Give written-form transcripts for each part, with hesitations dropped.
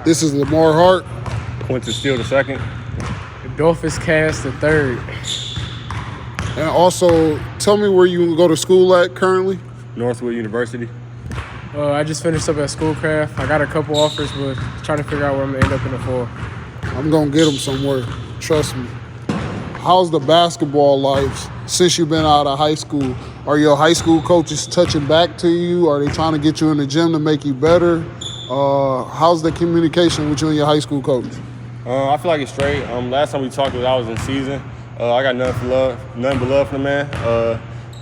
This is Lamar Hart. Quentin Steele the second. Adolphus Cass the third. And also, tell me where you go to school at currently. Northwood University. I just finished up at Schoolcraft. I got a couple offers, but trying to figure out where I'm going to end up in the fall. I'm going to get them somewhere. Trust me. How's the basketball life since you've been out of high school? Are your high school coaches touching back to you? Are they trying to get you in the gym to make you better? How's the communication with you and your high school coach? I feel like it's straight. Last time we talked was I was in season. I got nothing but love for the man.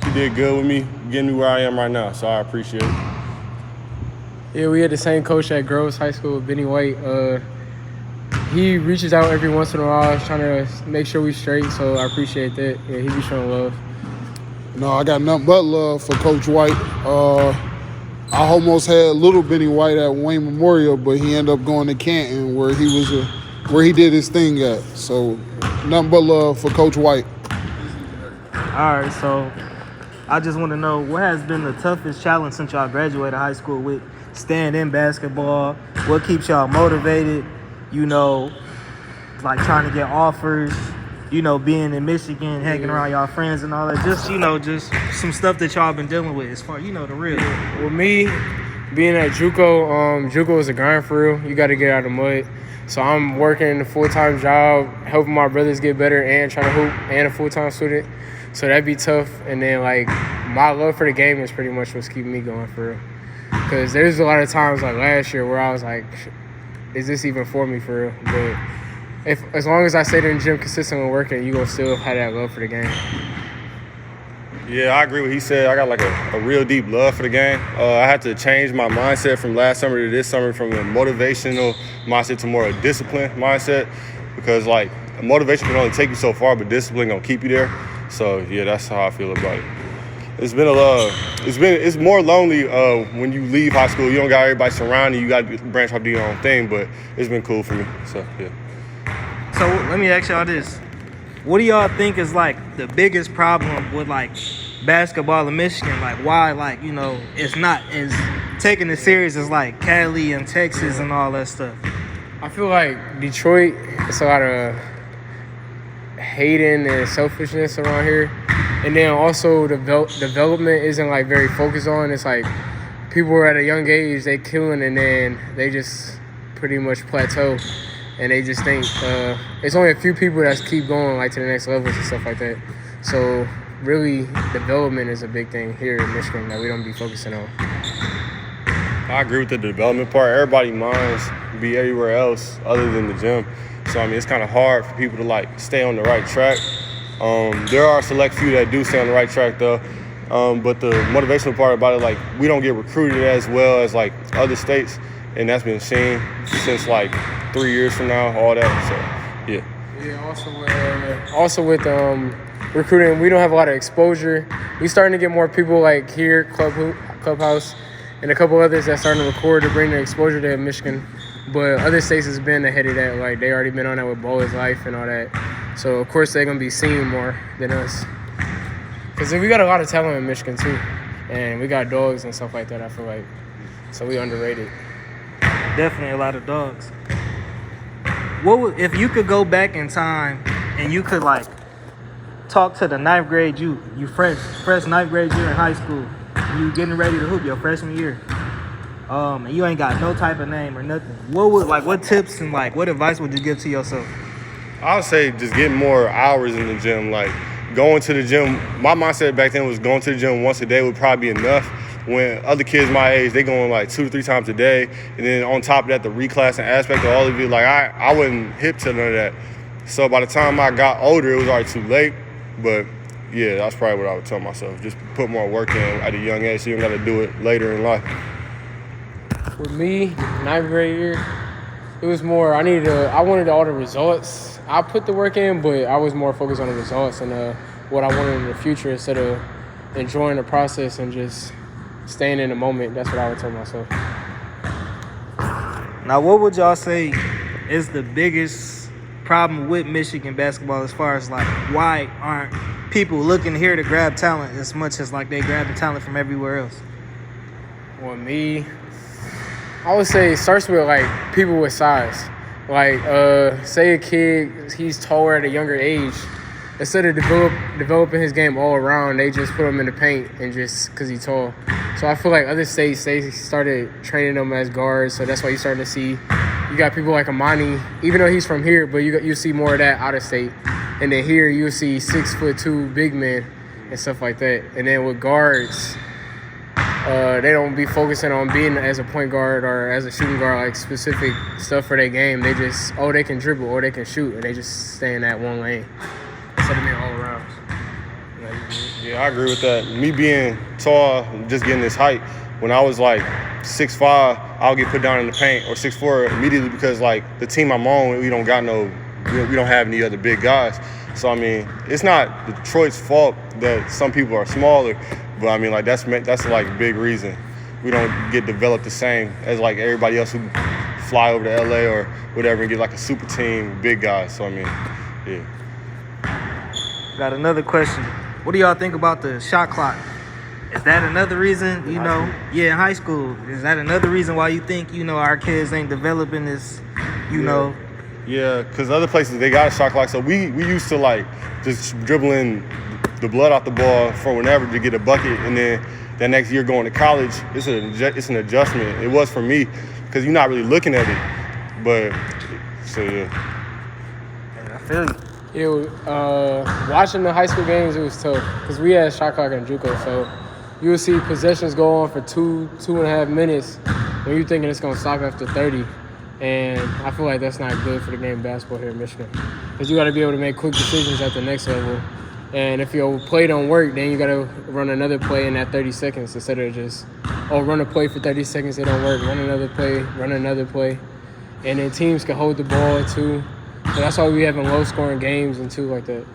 He did good with me, getting me where I am right now, so I appreciate it. Yeah, we had the same coach at Groves High School, Benny White. He reaches out every once in a while, trying to make sure we straight, so I appreciate that. Yeah, he be showing love. No, I got nothing but love for Coach White. I almost had little Benny White at Wayne Memorial, but he ended up going to Canton where he did his thing at. So nothing but love for Coach White. All right, so I just want to know what has been the toughest challenge since y'all graduated high school with staying in basketball? What keeps y'all motivated? Like trying to get offers, being in Michigan, hanging around y'all friends and all that. Just some stuff that y'all been dealing with as far, the real. With me being at JUCO, JUCO is a grind for real. You got to get out of the mud. So I'm working a full-time job, helping my brothers get better and trying to hoop, and a full-time student. So that'd be tough. And then, my love for the game is pretty much what's keeping me going for real. Because there's a lot of times, last year, where I was like, is this even for me for real? But as long as I stay in the gym consistently working, you're going to still have that love for the game. Yeah, I agree with what he said. I got a real deep love for the game. I had to change my mindset from last summer to this summer, from a motivational mindset to more a disciplined mindset, because motivation can only take you so far, but discipline gonna keep you there. So yeah, that's how I feel about it. It's more lonely when you leave high school. You don't got everybody surrounding you. You got to branch off, do your own thing. But it's been cool for me. So yeah. So let me ask y'all this: what do y'all think is the biggest problem with basketball in Michigan? Why it's not as taking it serious as Cali and Texas and all that stuff? I feel like Detroit, it's a lot of hating and selfishness around here. And then also development isn't very focused on. It's people are at a young age, they killing, and then they just pretty much plateau. And they just think it's only a few people that keep going to the next levels and stuff like that. So really, development is a big thing here in Michigan that we don't be focusing on. I agree with the development part. Everybody's minds be everywhere else other than the gym. So it's kind of hard for people to stay on the right track. There are a select few that do stay on the right track though. But the motivational part about it, we don't get recruited as well as other states, and that's been seen since 3 years from now, all that. So yeah. Yeah. Also with recruiting, we don't have a lot of exposure. We starting to get more people here, Clubhouse, and a couple others that starting to record to bring the exposure to Michigan. But other states has been ahead of that. They already been on that with Bowler's Life and all that. So, of course, they're going to be seen more than us. Because we got a lot of talent in Michigan, too. And we got dogs and stuff like that, I feel like. So, we underrated. Definitely a lot of dogs. If you could go back in time and you could, talk to the ninth grade you fresh ninth grade year in high school, you getting ready to hoop your freshman year, and you ain't got no type of name or nothing, what tips and what advice would you give to yourself? I would say just getting more hours in the gym, going to the gym. My mindset back then was going to the gym once a day would probably be enough. When other kids my age, they going 2 to 3 times a day, and then on top of that, the reclassing aspect of all of it, I wasn't hip to none of that. So by the time I got older, it was already too late. But yeah, that's probably what I would tell myself. Just put more work in at a young age so you don't got to do it later in life. For me, ninth grade year, it was more, I wanted all the results. I put the work in, but I was more focused on the results and what I wanted in the future instead of enjoying the process and just staying in the moment. That's what I would tell myself. Now, what would y'all say is the biggest problem with Michigan basketball as far as why aren't people looking here to grab talent as much as they grab the talent from everywhere else? Well, me, I would say it starts with like people with size. Like say a kid, he's taller at a younger age. Instead of developing his game all around, they just put him in the paint and just because he's tall. So I feel like other states, they started training them as guards. So that's why you're starting to see, you got people like Amani, even though he's from here, but you see more of that out of state. And then here you'll see 6'2" big men and stuff like that. And then with guards, they don't be focusing on being as a point guard or as a shooting guard, like specific stuff for their game. They just, they can dribble or they can shoot, and they just stay in that one lane instead of being all around. Yeah, I agree with that. Me being tall, just getting this height, when I was like 6'5", I'll get put down in the paint, or 6'4" immediately because like the team I'm on, we don't have any other big guys. So I mean, it's not Detroit's fault that some people are smaller, but I mean like that's like a big reason we don't get developed the same as like everybody else who fly over to LA or whatever and get like a super team, big guys. So I mean, yeah. Got another question. What do y'all think about the shot clock? Is that another reason, in high school? Is that another reason why you think, our kids ain't developing this, know? Yeah, because other places, they got a shot clock. So we used to, like, just dribbling the blood off the ball for whenever to get a bucket. And then that next year going to college, it's an adjustment. It was for me because you're not really looking at it. But, so, yeah. I feel you. Watching the high school games, it was tough because we had shot clock in JUCO, so you would see possessions go on for 2.5 minutes when you're thinking it's going to stop after 30. And I feel like that's not good for the game of basketball here in Michigan because you got to be able to make quick decisions at the next level. And if your play don't work, then you got to run another play in that 30 seconds instead of just, run a play for 30 seconds, it don't work. Run another play. And then teams can hold the ball too. So that's why we having low-scoring games and too like that.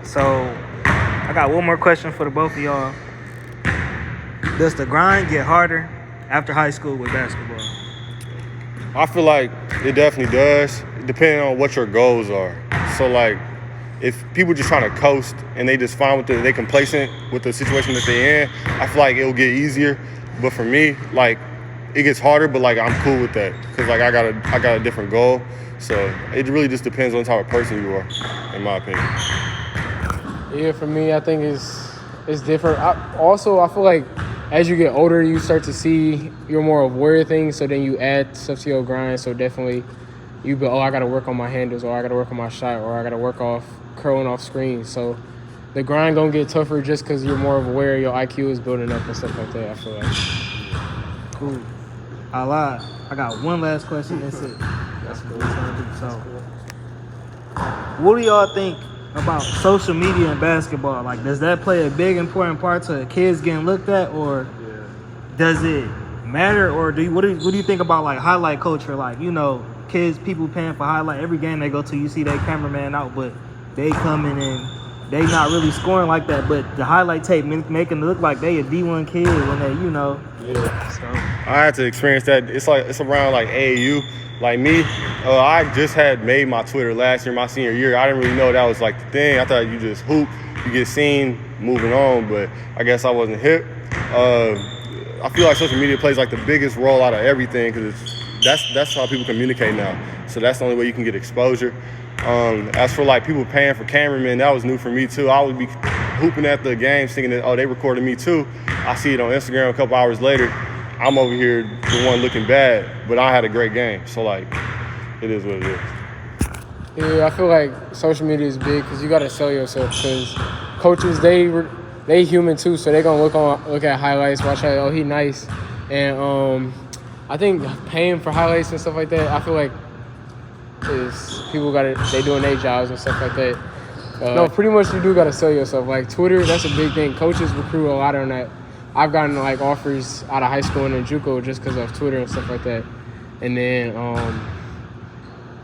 So, I got one more question for the both of y'all. Does the grind get harder after high school with basketball? I feel like it definitely does, depending on what your goals are. So, like, if people just trying to coast and they just find they complacent with the situation that they're in, I feel like it'll get easier. But for me, like, it gets harder, but like I'm cool with that because like I got a different goal. So it really just depends on the type of person you are, in my opinion. Yeah, for me, I think it's different. I feel like as you get older, you start to see you're more aware of things. So then you add stuff to your grind. So definitely, you be I got to work on my handles, or I got to work on my shot, or I got to work off curling off screens. So the grind gonna get tougher just because you're more aware. Your IQ is building up and stuff like that. I feel like. Cool. I lied. I got one last question. That's it. That's cool. So, what do y'all think about social media and basketball? Like, does that play a big important part to kids getting looked at, or does it matter? Or what do you think about like highlight culture? Like, kids, people paying for highlight every game they go to. You see that cameraman out, but they coming in. They not really scoring like that, but the highlight tape making it look like they a D1 kid when they, Yeah. So. I had to experience that. It's around like AAU. Like me, I just had made my Twitter last year, my senior year. I didn't really know that was like the thing. I thought you just hoop, you get seen, moving on. But I guess I wasn't hip. I feel like social media plays like the biggest role out of everything because that's how people communicate now. So that's the only way you can get exposure. As for like people paying for cameramen, that was new for me too. I would be hooping at the game thinking that, they recorded me too. I see it on Instagram a couple hours later. I'm over here the one looking bad, but I had a great game. So like, it is what it is. Yeah, I feel like social media is big because you got to sell yourself because coaches, they human too, so they're going to look at highlights, watch how, he nice. And I think paying for highlights and stuff like that, I feel like is people they doing their jobs and stuff like that. No, pretty much you do got to sell yourself. Like Twitter, that's a big thing. Coaches recruit a lot on that. I've gotten like offers out of high school and in JUCO just because of Twitter and stuff like that. And then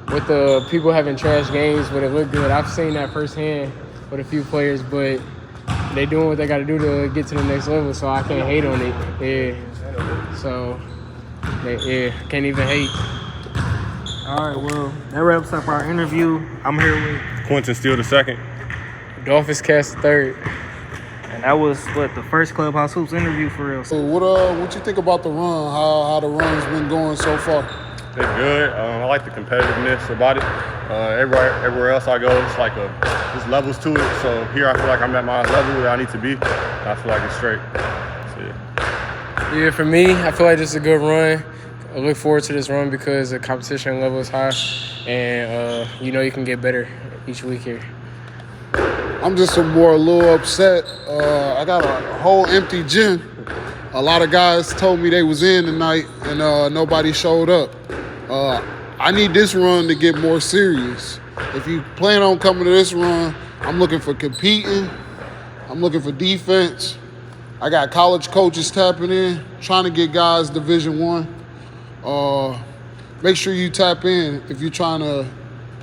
with the people having trash games, but it looked good. I've seen that firsthand with a few players, but they doing what they got to do to get to the next level. So I can't hate on it. Yeah. So can't even hate. All right, well, that wraps up our interview. I'm here with Quentin Steele II. Dolphins Cast third. And that was the first Clubhouse Hoops interview for real. So what you think about the run? How the run's been going so far? They're good. I like the competitiveness about it. Everywhere else I go, it's like there's levels to it. So here I feel like I'm at my level where I need to be. I feel like it's straight. So, yeah. Yeah, for me, I feel like this is a good run. I look forward to this run because the competition level is high, and you can get better each week here. I'm just a little upset. I got a whole empty gym. A lot of guys told me they was in tonight, and nobody showed up. I need this run to get more serious. If you plan on coming to this run, I'm looking for competing. I'm looking for defense. I got college coaches tapping in, trying to get guys Division I. Make sure you tap in if you're trying to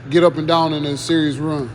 get up and down in a serious run.